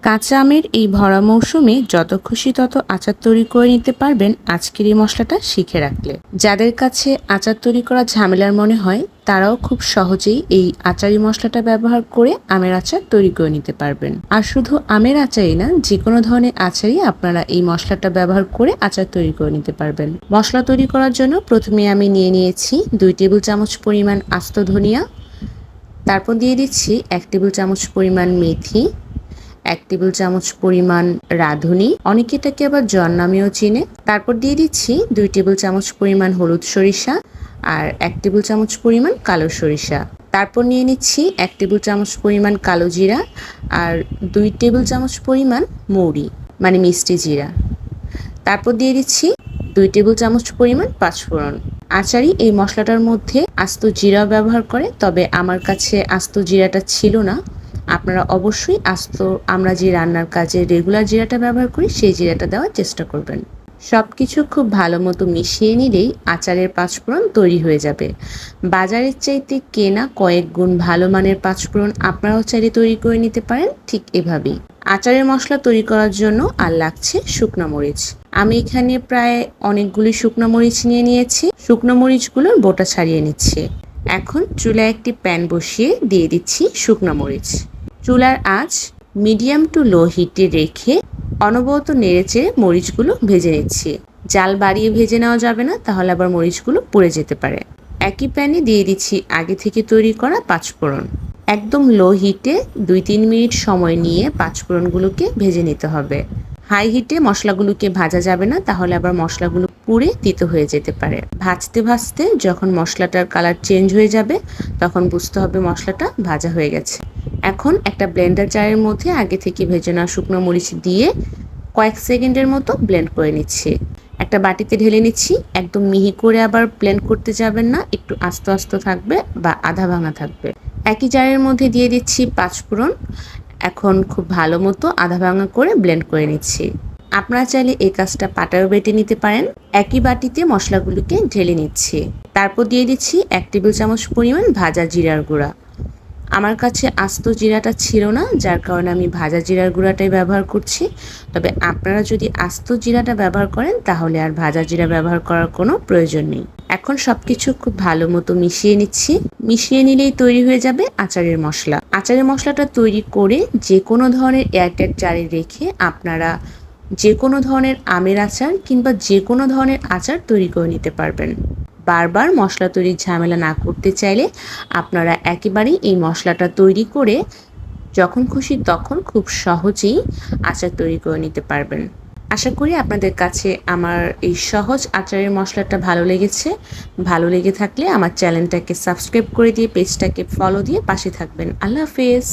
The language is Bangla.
কাঁচা আমের এই ভরা মৌসুমে যত খুশি তত আচার তৈরি করে নিতে পারবেন আজকের এই মশলাটা শিখে রাখলে। যাদের কাছে আচার তৈরি করা ঝামেলার মনে হয় তারাও খুব সহজেই এই আচারি মশলাটা ব্যবহার করে আমের আচার তৈরি করে নিতে পারবেন। আর শুধু আমের আচারই না, যে কোনো ধরনের আচারই আপনারা এই মশলাটা ব্যবহার করে আচার তৈরি করে নিতে পারবেন। মশলা তৈরি করার জন্য প্রথমে আমি নিয়ে নিয়েছি 2 টেবিল চামচ পরিমাণ আস্ত ধনিয়া, তারপর দিয়ে দিচ্ছি 1 টেবিল চামচ পরিমাণ মেথি, 1 টেবিল চামচ পরিমাণ রাঁধুনি, অনেকে এটাকে আবার জন নামেও চিনে। তারপর দিয়ে দিচ্ছি 2 টেবিল চামচ পরিমাণ হলুদ সরিষা আর 1 টেবিল চামচ পরিমাণ কালো সরিষা। তারপর নিয়ে নিচ্ছি 1 টেবিল চামচ পরিমাণ কালো জিরা আর 2 টেবিল চামচ পরিমাণ মৌরি মানে মিষ্টি জিরা। তারপর দিয়ে দিচ্ছি 2 টেবিল চামচ পরিমাণ পাঁচফোড়ন। আচারি এই মশলাটার মধ্যে আস্ত জিরা ব্যবহার করে, তবে আমার কাছে আস্ত জিরাটা ছিল না। আপনারা অবশ্যই আস্ত আমরা যে রান্নার কাজে রেগুলার জিরাটা ব্যবহার করি সেই জিরাটা দেওয়ার চেষ্টা করবেন। সব কিছু খুব ভালো মতো মিশিয়ে নিলেই আচারের পাঁচফোড়ন তৈরি হয়ে যাবে। বাজারের চাইতে কেনা কয়েক গুণ ভালো মানের পাঁচফোড়ন আপনারাও চাইলে তৈরি করে নিতে পারেন ঠিক এভাবেই। আচারের মশলা তৈরি করার জন্য আর লাগছে শুকনো মরিচ। আমি এখানে প্রায় অনেকগুলি শুকনো মরিচ নিয়ে নিয়েছি। শুকনো মরিচগুলোর বোটা ছাড়িয়ে নিচ্ছি। এখন চুলায় একটি প্যান বসিয়ে দিয়ে দিচ্ছি শুকনো মরিচ। চুলার আঁচ মিডিয়াম টু লো হিটে রেখে অনবরত নেড়েচেড়ে মরিচগুলো ভেজে নিচ্ছি। জাল বাড়িয়ে ভেজে নেওয়া যাবে না, তাহলে আবার মরিচগুলো পুড়ে যেতে পারে। একই প্যানে দিয়ে দিচ্ছি আগে থেকে তৈরি করা পাঁচফোড়ন। একদম লো হিটে 2-3 মিনিট সময় নিয়ে পাঁচফোড়নগুলোকে ভেজে নিতে হবে। হাই হিটে মশলাগুলোকে ভাজা যাবে না, তাহলে আবার মশলাগুলো পুড়ে তিতো হয়ে যেতে পারে। ভাজতে ভাজতে যখন মশলাটার কালার চেঞ্জ হয়ে যাবে তখন বুঝতে হবে মশলাটা ভাজা হয়ে গেছে। এখন একটা ব্লেন্ডার জারের মধ্যে আগে থেকে ভেজে নেওয়া শুকনো মরিচ দিয়ে কয়েক সেকেন্ডের মতো ব্লেন্ড করে নিচ্ছি। একটা বাটিতে ঢেলে নিচ্ছি। একদম মিহি করে আবার ব্লেন্ড করতে যাবেন না, একটু আস্তে আস্তে থাকবে বা আধা ভাঙা থাকবে। একই জারের মধ্যে দিয়ে দিচ্ছি পাঁচফোড়ন। এখন খুব ভালো মতো আধা ভাঙা করে ব্লেন্ড করে নিচ্ছি। আপনারা চাইলে এই কাজটা পাটায়ও বেটে নিতে পারেন। একই বাটিতে মশলাগুলোকে ঢেলে নিচ্ছি। তারপর দিয়ে দিচ্ছি 1 টেবিল চামচ পরিমাণ ভাজা জিরার গুঁড়া। আমার কাছে আস্ত জিরাটা ছিল না, যার কারণে আমি ভাজা জিরার গুঁড়াটাই ব্যবহার করছি। তবে আপনারা যদি আস্ত জিরাটা ব্যবহার করেন তাহলে আর ভাজা জিরা ব্যবহার করার কোনো প্রয়োজন নেই। এখন সবকিছু খুব ভালো মতো মিশিয়ে নিচ্ছি। মিশিয়ে নিলেই তৈরি হয়ে যাবে আচারের মশলা। আচারের মশলাটা তৈরি করে যে কোনো ধরনের এয়ারটাইট জারে রেখে আপনারা যে কোনো ধরনের আমের আচার কিংবা যে কোনো ধরনের আচার তৈরি করে নিতে পারবেন। বারবার মশলা তৈরির ঝামেলা না করতে চাইলে আপনারা একেবারেই এই মশলাটা তৈরি করে যখন খুশি তখন খুব সহজেই আচার তৈরি করে নিতে পারবেন। আশা করি আপনাদের কাছে আমার এই সহজ আচারের মশলাটা ভালো লেগেছে। ভালো লেগে থাকলে আমার চ্যানেলটাকে সাবস্ক্রাইব করে দিয়ে পেজটাকে ফলো দিয়ে পাশে থাকবেন। আল্লাহ হাফেজ।